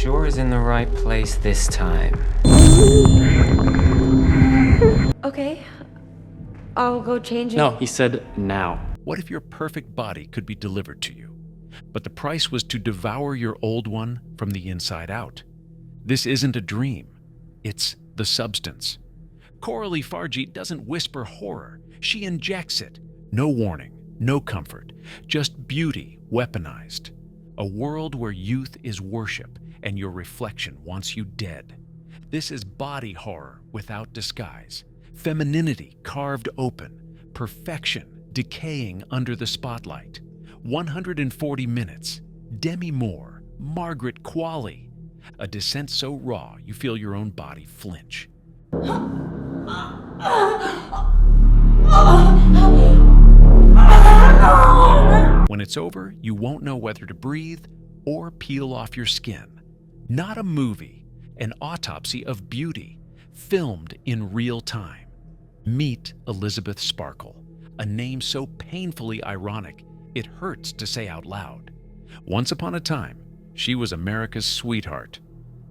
sure is in the right place this time. Okay. I'll go change it. No, he said now. What if your perfect body could be delivered to you, but the price was to devour your old one from the inside out? This isn't a dream. It's the substance. Coralie Farjeet doesn't whisper horror. She injects it. No warning, no comfort, just beauty weaponized. A world where youth is worship and your reflection wants you dead. This is body horror without disguise. Femininity carved open. Perfection decaying under the spotlight. 140 minutes. Demi Moore, Margaret Qualley. A descent so raw you feel your own body flinch. When it's over, you won't know whether to breathe or peel off your skin. Not a movie, an autopsy of beauty, filmed in real time. Meet Elizabeth Sparkle, a name so painfully ironic it hurts to say out loud. Once upon a time, she was America's sweetheart,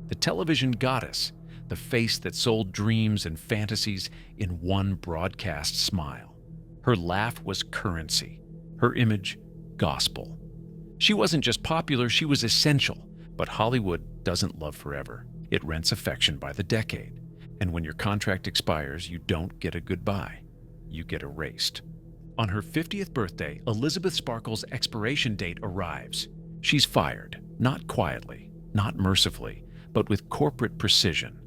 the television goddess, the face that sold dreams and fantasies in one broadcast smile. Her laugh was currency, her image gospel. She wasn't just popular, she was essential. But Hollywood doesn't love forever. It rents affection by the decade. And when your contract expires, you don't get a goodbye. You get erased. On her 50th birthday, Elizabeth Sparkle's expiration date arrives. She's fired, not quietly, not mercifully, but with corporate precision.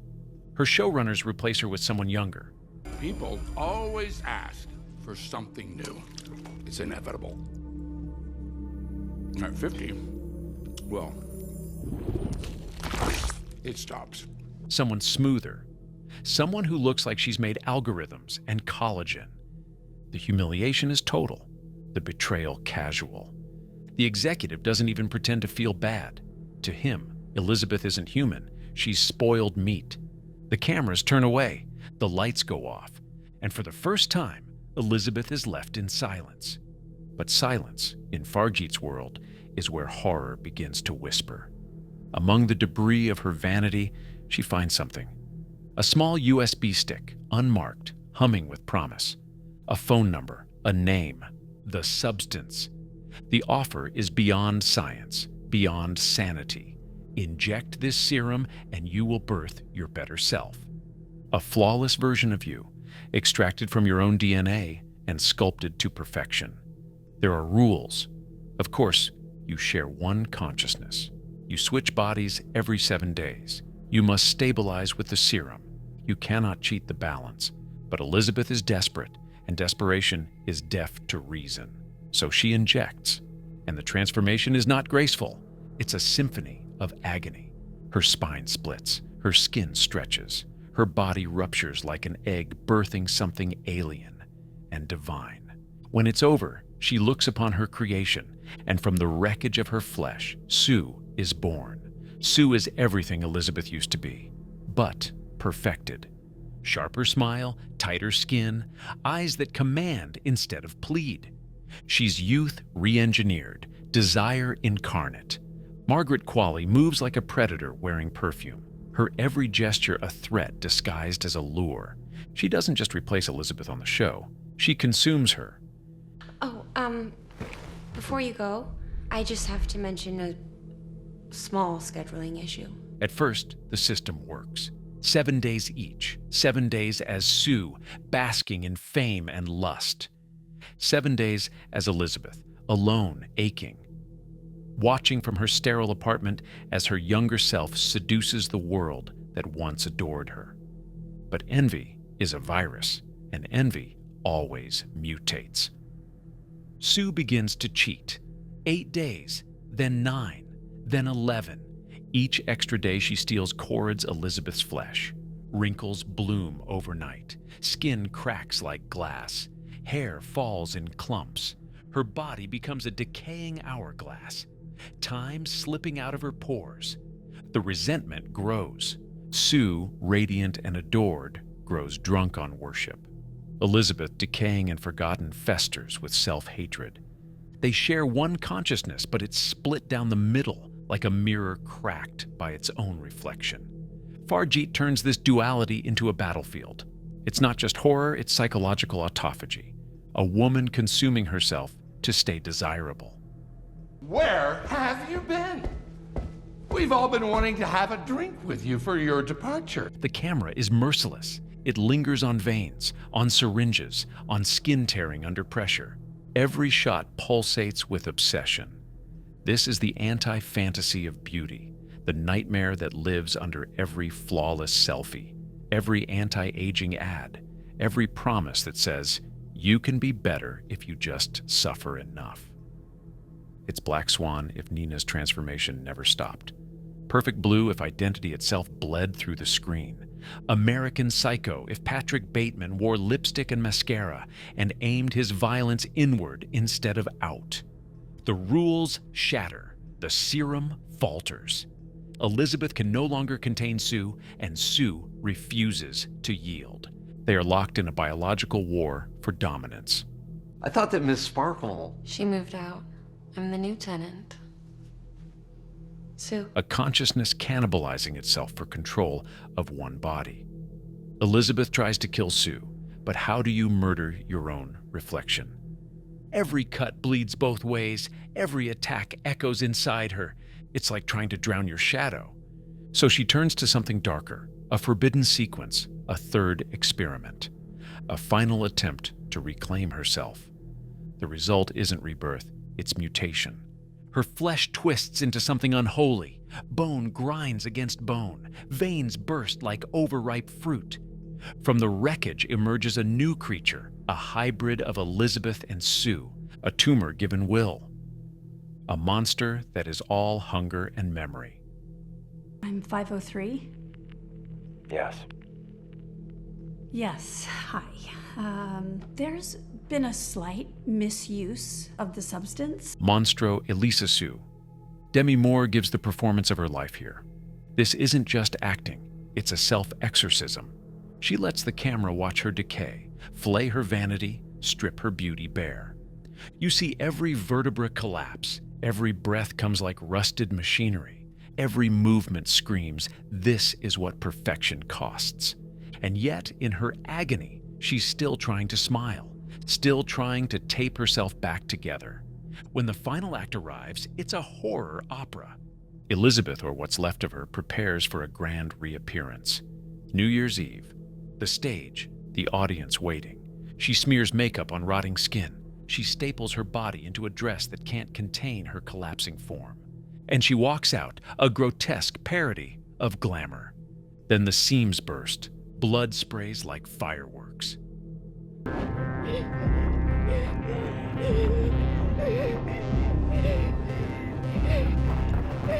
Her showrunners replace her with someone younger. People always ask for something new. It's inevitable. At 50, well, it stops. Someone smoother. Someone who looks like she's made algorithms and collagen. The humiliation is total. The betrayal casual. The executive doesn't even pretend to feel bad. To him, Elizabeth isn't human. She's spoiled meat. The cameras turn away. The lights go off. And for the first time, Elizabeth is left in silence. But silence, in Farjeet's world, is where horror begins to whisper. Among the debris of her vanity, she finds something. A small USB stick, unmarked, humming with promise. A phone number, a name, the substance. The offer is beyond science, beyond sanity. Inject this serum and you will birth your better self. A flawless version of you, extracted from your own DNA and sculpted to perfection. There are rules. Of course, you share one consciousness. You switch bodies every 7 days. You must stabilize with the serum. You cannot cheat the balance. But Elizabeth is desperate, and desperation is deaf to reason. So she injects, and the transformation is not graceful. It's a symphony of agony. Her spine splits, her skin stretches, her body ruptures like an egg birthing something alien and divine. When it's over, she looks upon her creation, and from the wreckage of her flesh, Sue is born. Sue is everything Elizabeth used to be, but perfected. Sharper smile, tighter skin, eyes that command instead of plead. She's youth re-engineered, desire incarnate. Margaret Qualley moves like a predator wearing perfume, her every gesture a threat disguised as a lure. She doesn't just replace Elizabeth on the show, she consumes her. Oh, before you go, I just have to mention a small scheduling issue. At first, the system works. 7 days each, 7 days as Sue, basking in fame and lust. 7 days as Elizabeth, alone, aching, watching from her sterile apartment as her younger self seduces the world that once adored her. But envy is a virus, and envy always mutates. Sue begins to cheat. 8 days, then 9, then 11. Each extra day she steals corrodes Elizabeth's flesh. Wrinkles bloom overnight. Skin cracks like glass. Hair falls in clumps. Her body becomes a decaying hourglass. Time slipping out of her pores. The resentment grows. Sue, radiant and adored, grows drunk on worship. Elizabeth, decaying and forgotten, festers with self-hatred. They share one consciousness, but it's split down the middle like a mirror cracked by its own reflection. Farjeet turns this duality into a battlefield. It's not just horror, it's psychological autophagy. A woman consuming herself to stay desirable. Where have you been? We've all been wanting to have a drink with you for your departure. The camera is merciless. It lingers on veins, on syringes, on skin tearing under pressure. Every shot pulsates with obsession. This is the anti-fantasy of beauty, the nightmare that lives under every flawless selfie, every anti-aging ad, every promise that says, you can be better if you just suffer enough. It's Black Swan if Nina's transformation never stopped. Perfect Blue if identity itself bled through the screen. American Psycho if Patrick Bateman wore lipstick and mascara and aimed his violence inward instead of out. The rules shatter. The serum falters. Elizabeth can no longer contain Sue, and Sue refuses to yield. They are locked in a biological war for dominance. I thought that Miss Sparkle... She moved out. I'm the new tenant. Sue. A consciousness cannibalizing itself for control of one body. Elizabeth tries to kill Sue, but how do you murder your own reflection? Every cut bleeds both ways. Every attack echoes inside her. It's like trying to drown your shadow. So she turns to something darker, a forbidden sequence, a third experiment, a final attempt to reclaim herself. The result isn't rebirth, it's mutation. Her flesh twists into something unholy. Bone grinds against bone. Veins burst like overripe fruit. From the wreckage emerges a new creature, a hybrid of Elizabeth and Sue, a tumor given will. A monster that is all hunger and memory. I'm 503? Yes. Yes, hi. There's been a slight misuse of the substance. Monstro Elisa Sue. Demi Moore gives the performance of her life here. This isn't just acting, it's a self-exorcism. She lets the camera watch her decay, flay her vanity, strip her beauty bare. You see every vertebra collapse, every breath comes like rusted machinery, every movement screams, this is what perfection costs. And yet, in her agony, she's still trying to smile, still trying to tape herself back together. When the final act arrives, it's a horror opera. Elizabeth, or what's left of her, prepares for a grand reappearance. New Year's Eve. The stage, the audience waiting. She smears makeup on rotting skin. She staples her body into a dress that can't contain her collapsing form. And she walks out, a grotesque parody of glamour. Then the seams burst. Blood sprays like fireworks.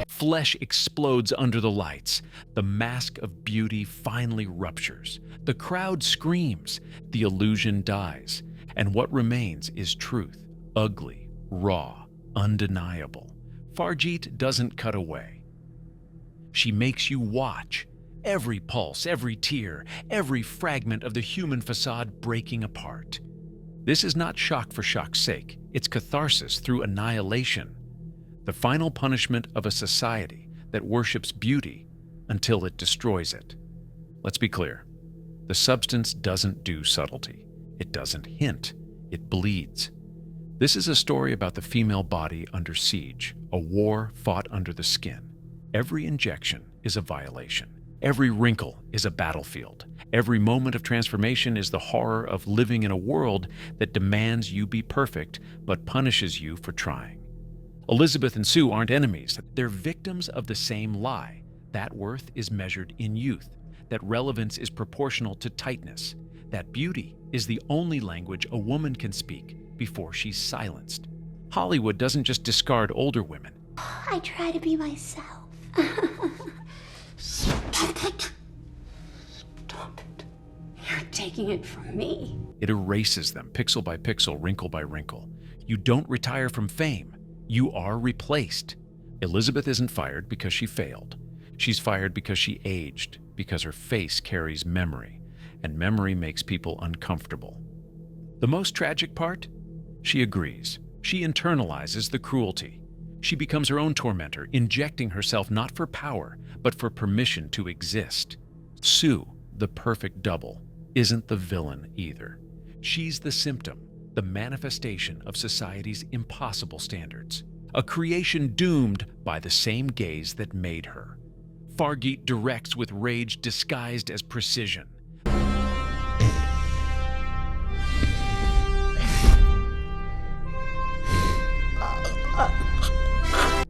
Flesh explodes under the lights. The mask of beauty finally ruptures. The crowd screams. The illusion dies. And what remains is truth, ugly, raw, undeniable. Farjeet doesn't cut away. She makes you watch. Every pulse, every tear, every fragment of the human facade breaking apart. This is not shock for shock's sake. It's catharsis through annihilation. The final punishment of a society that worships beauty until it destroys it. Let's be clear. The substance doesn't do subtlety. It doesn't hint. It bleeds. This is a story about the female body under siege, a war fought under the skin. Every injection is a violation. Every wrinkle is a battlefield. Every moment of transformation is the horror of living in a world that demands you be perfect, but punishes you for trying. Elizabeth and Sue aren't enemies. They're victims of the same lie. That worth is measured in youth. That relevance is proportional to tightness. That beauty is the only language a woman can speak before she's silenced. Hollywood doesn't just discard older women. I try to be myself. Stop it. Stop it. You're taking it from me. It erases them pixel by pixel, wrinkle by wrinkle. You don't retire from fame. You are replaced. Elizabeth isn't fired because she failed. She's fired because she aged, because her face carries memory, and memory makes people uncomfortable. The most tragic part? She agrees. She internalizes the cruelty. She becomes her own tormentor, injecting herself not for power, but for permission to exist. Sue, the perfect double, isn't the villain either. She's the symptom, the manifestation of society's impossible standards. A creation doomed by the same gaze that made her. Fargeet directs with rage disguised as precision.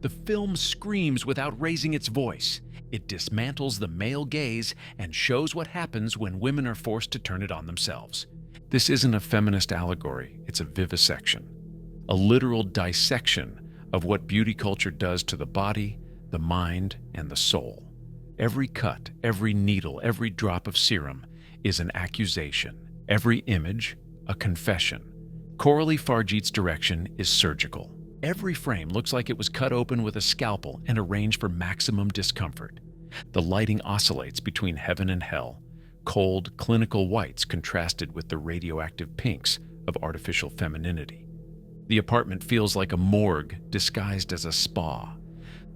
The film screams without raising its voice. It dismantles the male gaze and shows what happens when women are forced to turn it on themselves. This isn't a feminist allegory, it's a vivisection. A literal dissection of what beauty culture does to the body, the mind, and the soul. Every cut, every needle, every drop of serum is an accusation. Every image, a confession. Coralie Fargeet's direction is surgical. Every frame looks like it was cut open with a scalpel and arranged for maximum discomfort. The lighting oscillates between heaven and hell, cold, clinical whites contrasted with the radioactive pinks of artificial femininity. The apartment feels like a morgue disguised as a spa.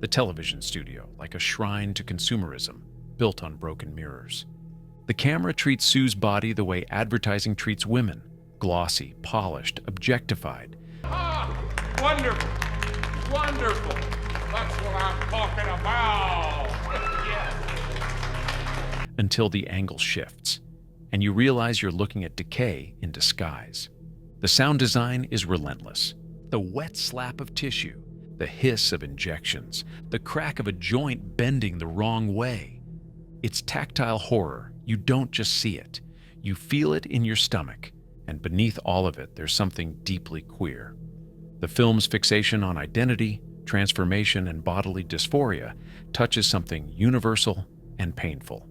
The television studio like a shrine to consumerism, built on broken mirrors. The camera treats Sue's body the way advertising treats women, glossy, polished, objectified. Wonderful. Wonderful. That's what I'm talking about. Yes. Until the angle shifts, and you realize you're looking at decay in disguise. The sound design is relentless. The wet slap of tissue, the hiss of injections, the crack of a joint bending the wrong way. It's tactile horror. You don't just see it. You feel it in your stomach, and beneath all of it, there's something deeply queer. The film's fixation on identity, transformation, and bodily dysphoria touches something universal and painful.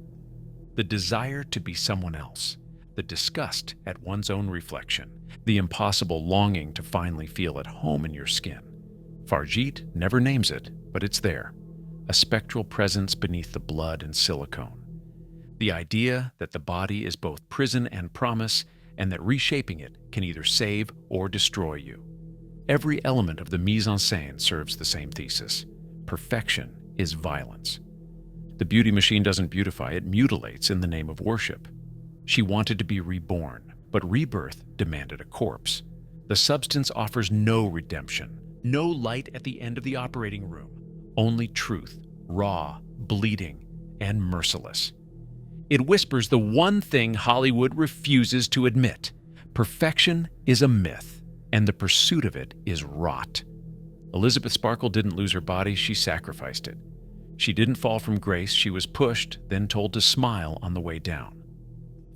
The desire to be someone else, the disgust at one's own reflection, the impossible longing to finally feel at home in your skin. Fargeet never names it, but it's there, a spectral presence beneath the blood and silicone. The idea that the body is both prison and promise, and that reshaping it can either save or destroy you. Every element of the mise-en-scène serves the same thesis. Perfection is violence. The beauty machine doesn't beautify, it mutilates in the name of worship. She wanted to be reborn, but rebirth demanded a corpse. The substance offers no redemption, no light at the end of the operating room, only truth, raw, bleeding, and merciless. It whispers the one thing Hollywood refuses to admit. Perfection is a myth, and the pursuit of it is rot. Elizabeth Sparkle didn't lose her body, she sacrificed it. She didn't fall from grace, she was pushed, then told to smile on the way down.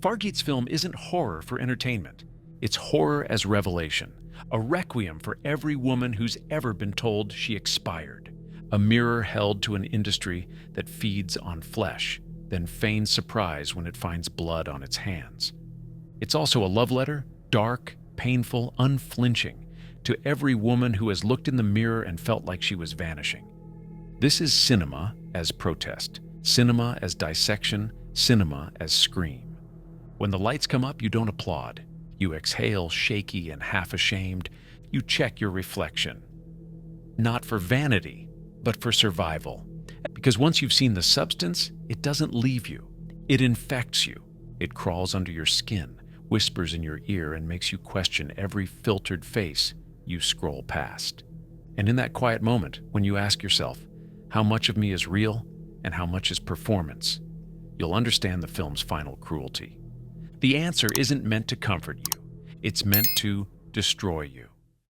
Fargeet's film isn't horror for entertainment. It's horror as revelation, a requiem for every woman who's ever been told she expired, a mirror held to an industry that feeds on flesh, then feigns surprise when it finds blood on its hands. It's also a love letter, dark, painful, unflinching, to every woman who has looked in the mirror and felt like she was vanishing. This is cinema as protest, cinema as dissection, cinema as scream. When the lights come up, you don't applaud. You exhale, shaky and half-ashamed. You check your reflection. Not for vanity, but for survival. Because once you've seen the substance, it doesn't leave you. It infects you. It crawls under your skin, whispers in your ear, and makes you question every filtered face you scroll past. And in that quiet moment, when you ask yourself, how much of me is real and how much is performance, you'll understand the film's final cruelty. The answer isn't meant to comfort you. It's meant to destroy you.